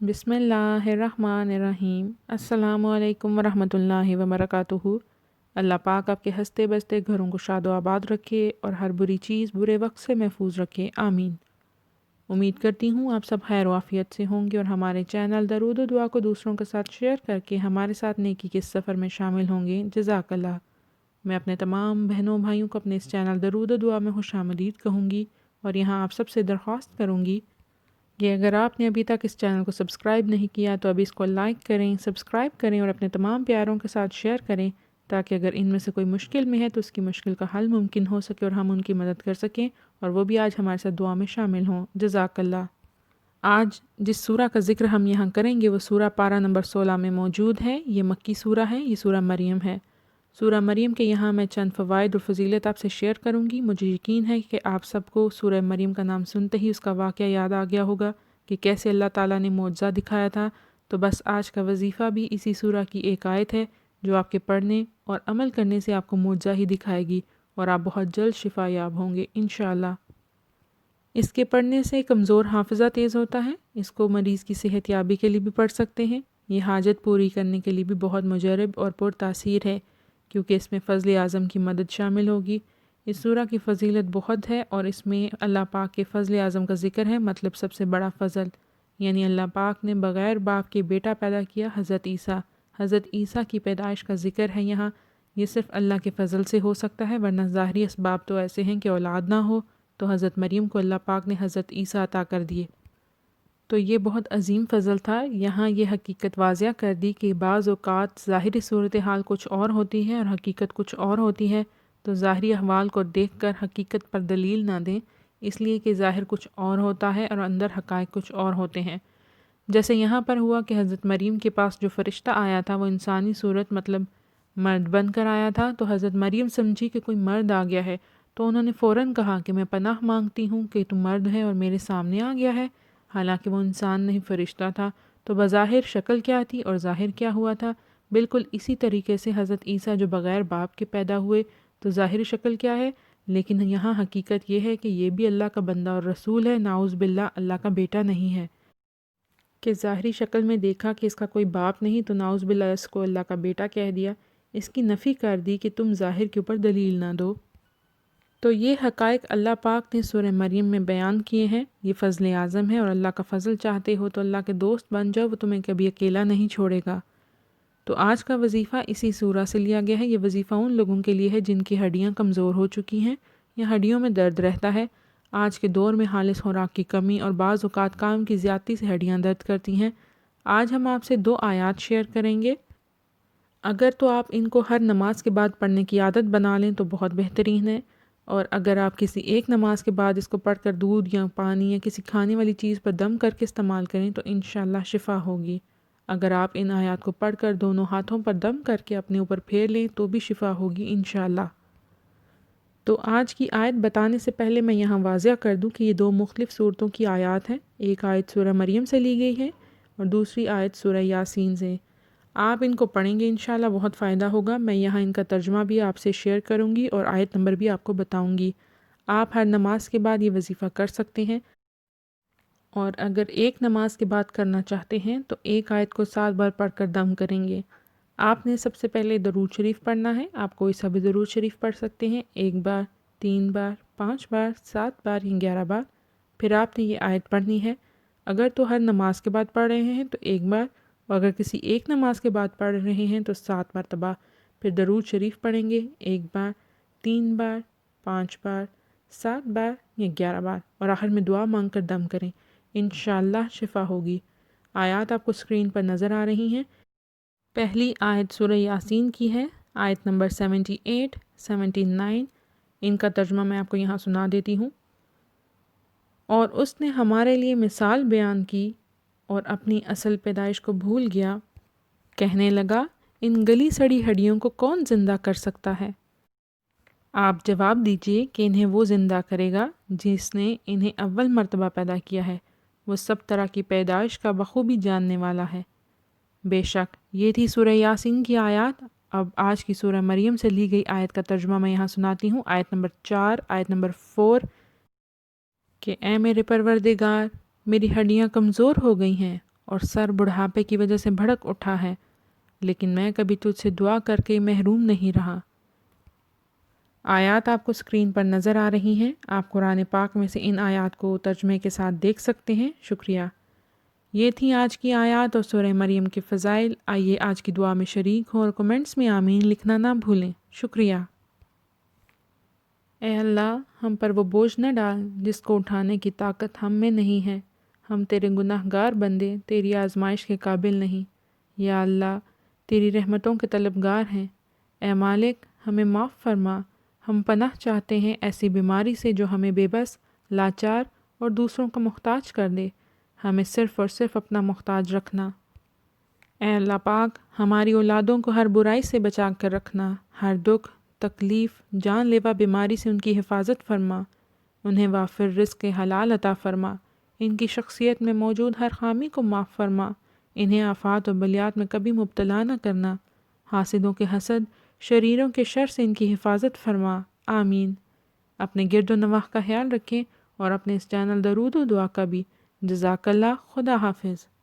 بسم اللہ الرحمن الرحیم۔ السلام علیکم ورحمۃ اللہ وبرکاتہ۔ اللہ پاک آپ کے ہنستے بستے گھروں کو شاد و آباد رکھے اور ہر بری چیز برے وقت سے محفوظ رکھے، آمین۔ امید کرتی ہوں آپ سب خیر و عافیت سے ہوں گے اور ہمارے چینل درود و دعا کو دوسروں کے ساتھ شیئر کر کے ہمارے ساتھ نیکی کے سفر میں شامل ہوں گے، جزاک اللہ۔ میں اپنے تمام بہنوں بھائیوں کو اپنے اس چینل درود و دعا میں خوش آمدید کہوں گی اور یہاں آپ سب سے درخواست کروں گی کہ اگر آپ نے ابھی تک اس چینل کو سبسکرائب نہیں کیا تو ابھی اس کو لائک کریں، سبسکرائب کریں اور اپنے تمام پیاروں کے ساتھ شیئر کریں تاکہ اگر ان میں سے کوئی مشکل میں ہے تو اس کی مشکل کا حل ممکن ہو سکے اور ہم ان کی مدد کر سکیں اور وہ بھی آج ہمارے ساتھ دعا میں شامل ہوں، جزاک اللہ۔ آج جس سورہ کا ذکر ہم یہاں کریں گے وہ سورہ پارہ نمبر 16 میں موجود ہے۔ یہ مکی سورہ ہے، یہ سورہ مریم ہے۔ سورہ مریم کے یہاں میں چند فوائد اور فضیلت آپ سے شیئر کروں گی۔ مجھے یقین ہے کہ آپ سب کو سورہ مریم کا نام سنتے ہی اس کا واقعہ یاد آ گیا ہوگا کہ کیسے اللہ تعالیٰ نے معجزہ دکھایا تھا۔ تو بس آج کا وظیفہ بھی اسی سورہ کی ایک آیت ہے جو آپ کے پڑھنے اور عمل کرنے سے آپ کو معجزہ ہی دکھائے گی اور آپ بہت جلد شفا یاب ہوں گے انشاءاللہ۔ اس کے پڑھنے سے کمزور حافظہ تیز ہوتا ہے۔ اس کو مریض کی صحت یابی کے لیے بھی پڑھ سکتے ہیں۔ یہ حاجت پوری کرنے کے لیے بھی بہت مجرب اور پر تاثیر ہے کیونکہ اس میں فضل اعظم کی مدد شامل ہوگی۔ اس سورہ کی فضیلت بہت ہے اور اس میں اللہ پاک کے فضل اعظم کا ذکر ہے، مطلب سب سے بڑا فضل، یعنی اللہ پاک نے بغیر باپ کے بیٹا پیدا کیا، حضرت عیسیٰ۔ حضرت عیسیٰ کی پیدائش کا ذکر ہے یہاں۔ یہ صرف اللہ کے فضل سے ہو سکتا ہے، ورنہ ظاہری اسباب تو ایسے ہیں کہ اولاد نہ ہو، تو حضرت مریم کو اللہ پاک نے حضرت عیسیٰ عطا کر دیے۔ تو یہ بہت عظیم فضل تھا۔ یہاں یہ حقیقت واضح کر دی کہ بعض اوقات ظاہری صورتحال کچھ اور ہوتی ہے اور حقیقت کچھ اور ہوتی ہے، تو ظاہری احوال کو دیکھ کر حقیقت پر دلیل نہ دیں، اس لیے کہ ظاہر کچھ اور ہوتا ہے اور اندر حقائق کچھ اور ہوتے ہیں۔ جیسے یہاں پر ہوا کہ حضرت مریم کے پاس جو فرشتہ آیا تھا وہ انسانی صورت مطلب مرد بن کر آیا تھا، تو حضرت مریم سمجھی کہ کوئی مرد آ گیا ہے، تو انہوں نے فوراً کہا کہ میں پناہ مانگتی ہوں کہ تم مرد ہے اور میرے سامنے آ گیا ہے، حالانکہ وہ انسان نہیں فرشتہ تھا۔ تو بظاہر شکل کیا تھی اور ظاہر کیا ہوا تھا؟ بالکل اسی طریقے سے حضرت عیسیٰ جو بغیر باپ کے پیدا ہوئے، تو ظاہری شکل کیا ہے، لیکن یہاں حقیقت یہ ہے کہ یہ بھی اللہ کا بندہ اور رسول ہے، نعوذ باللہ اللہ کا بیٹا نہیں ہے۔ کہ ظاہری شکل میں دیکھا کہ اس کا کوئی باپ نہیں، تو نعوذ باللہ اس کو اللہ کا بیٹا کہہ دیا، اس کی نفی کر دی کہ تم ظاہر کے اوپر دلیل نہ دو۔ تو یہ حقائق اللہ پاک نے سورہ مریم میں بیان کیے ہیں۔ یہ فضل اعظم ہے اور اللہ کا فضل چاہتے ہو تو اللہ کے دوست بن جاؤ، وہ تمہیں کبھی اکیلا نہیں چھوڑے گا۔ تو آج کا وظیفہ اسی سورہ سے لیا گیا ہے۔ یہ وظیفہ ان لوگوں کے لیے ہے جن کی ہڈیاں کمزور ہو چکی ہیں یا ہڈیوں میں درد رہتا ہے۔ آج کے دور میں خالص خوراک کی کمی اور بعض اوقات کام کی زیادتی سے ہڈیاں درد کرتی ہیں۔ آج ہم آپ سے 2 آیات شیئر کریں گے۔ اگر تو آپ ان کو ہر نماز کے بعد پڑھنے کی عادت بنا لیں تو بہت بہترین ہے، اور اگر آپ کسی ایک نماز کے بعد اس کو پڑھ کر دودھ یا پانی یا کسی کھانے والی چیز پر دم کر کے استعمال کریں تو انشاءاللہ شفا ہوگی۔ اگر آپ ان آیات کو پڑھ کر دونوں ہاتھوں پر دم کر کے اپنے اوپر پھیر لیں تو بھی شفا ہوگی انشاءاللہ۔ تو آج کی آیت بتانے سے پہلے میں یہاں واضح کر دوں کہ یہ 2 مختلف صورتوں کی آیات ہیں۔ ایک آیت سورہ مریم سے لی گئی ہے اور دوسری آیت سورہ یاسین سے۔ آپ ان کو پڑھیں گے انشاءاللہ بہت فائدہ ہوگا۔ میں یہاں ان کا ترجمہ بھی آپ سے شیئر کروں گی اور آیت نمبر بھی آپ کو بتاؤں گی۔ آپ ہر نماز کے بعد یہ وظیفہ کر سکتے ہیں، اور اگر ایک نماز کے بعد کرنا چاہتے ہیں تو ایک آیت کو 7 بار پڑھ کر دم کریں گے۔ آپ نے سب سے پہلے درود شریف پڑھنا ہے۔ آپ کوئی سا بھی درود شریف پڑھ سکتے ہیں، 1 بار، 3 بار، 5 بار، 7 بار یا 11 بار۔ پھر آپ نے یہ آیت پڑھنی ہے۔ اگر تو ہر نماز کے بعد پڑھ رہے ہیں تو 1 بار، اور اگر کسی ایک نماز کے بعد پڑھ رہے ہیں تو 7 مرتبہ۔ پھر درود شریف پڑھیں گے 1 بار، 3 بار، 5 بار، 7 بار یا 11 بار، اور آخر میں دعا مانگ کر دم کریں، انشاءاللہ شفا ہوگی۔ آیات آپ کو اسکرین پر نظر آ رہی ہیں۔ پہلی آیت سورہ یاسین کی ہے، آیت نمبر 78، 79۔ ان کا ترجمہ میں آپ کو یہاں سنا دیتی ہوں۔ اور اس نے ہمارے لیے مثال بیان کی اور اپنی اصل پیدائش کو بھول گیا، کہنے لگا ان گلی سڑی ہڈیوں کو کون زندہ کر سکتا ہے؟ آپ جواب دیجئے کہ انہیں وہ زندہ کرے گا جس نے انہیں اول مرتبہ پیدا کیا ہے، وہ سب طرح کی پیدائش کا بخوبی جاننے والا ہے۔ بے شک یہ تھی سورہ یاسین کی آیات۔ اب آج کی سورہ مریم سے لی گئی آیت کا ترجمہ میں یہاں سناتی ہوں۔ آیت نمبر 4، آیت نمبر 4 کہ اے میرے پروردگار، میری ہڈیاں کمزور ہو گئی ہیں اور سر بڑھاپے کی وجہ سے بھڑک اٹھا ہے، لیکن میں کبھی تجھ سے دعا کر کے محروم نہیں رہا۔ آیات آپ کو اسکرین پر نظر آ رہی ہیں۔ آپ قرآن پاک میں سے ان آیات کو ترجمے کے ساتھ دیکھ سکتے ہیں۔ شکریہ۔ یہ تھیں آج کی آیات اور سورہ مریم کے فضائل۔ آئیے آج کی دعا میں شریک ہوں اور کمنٹس میں آمین لکھنا نہ بھولیں۔ شکریہ۔ اے اللہ، ہم پر وہ بوجھ نہ ڈال جس کو اٹھانے کی طاقت ہم میں نہیں ہے۔ ہم تیرے گناہ گار بندے تیری آزمائش کے قابل نہیں۔ یا اللہ، تیری رحمتوں کے طلبگار ہیں۔ اے مالک، ہمیں معاف فرما۔ ہم پناہ چاہتے ہیں ایسی بیماری سے جو ہمیں بے بس، لاچار اور دوسروں کا محتاج کر دے۔ ہمیں صرف اور صرف اپنا محتاج رکھنا۔ اے اللہ پاک، ہماری اولادوں کو ہر برائی سے بچا کر رکھنا۔ ہر دکھ، تکلیف، جان لیوا بیماری سے ان کی حفاظت فرما۔ انہیں وافر رزق حلال عطا فرما۔ ان کی شخصیت میں موجود ہر خامی کو معاف فرما۔ انہیں آفات و بلیات میں کبھی مبتلا نہ کرنا۔ حاسدوں کے حسد، شریروں کے شر سے ان کی حفاظت فرما۔ آمین۔ اپنے گرد و نواح کا خیال رکھیں اور اپنے اس چینل درود و دعا کا بھی۔ جزاک اللہ۔ خدا حافظ۔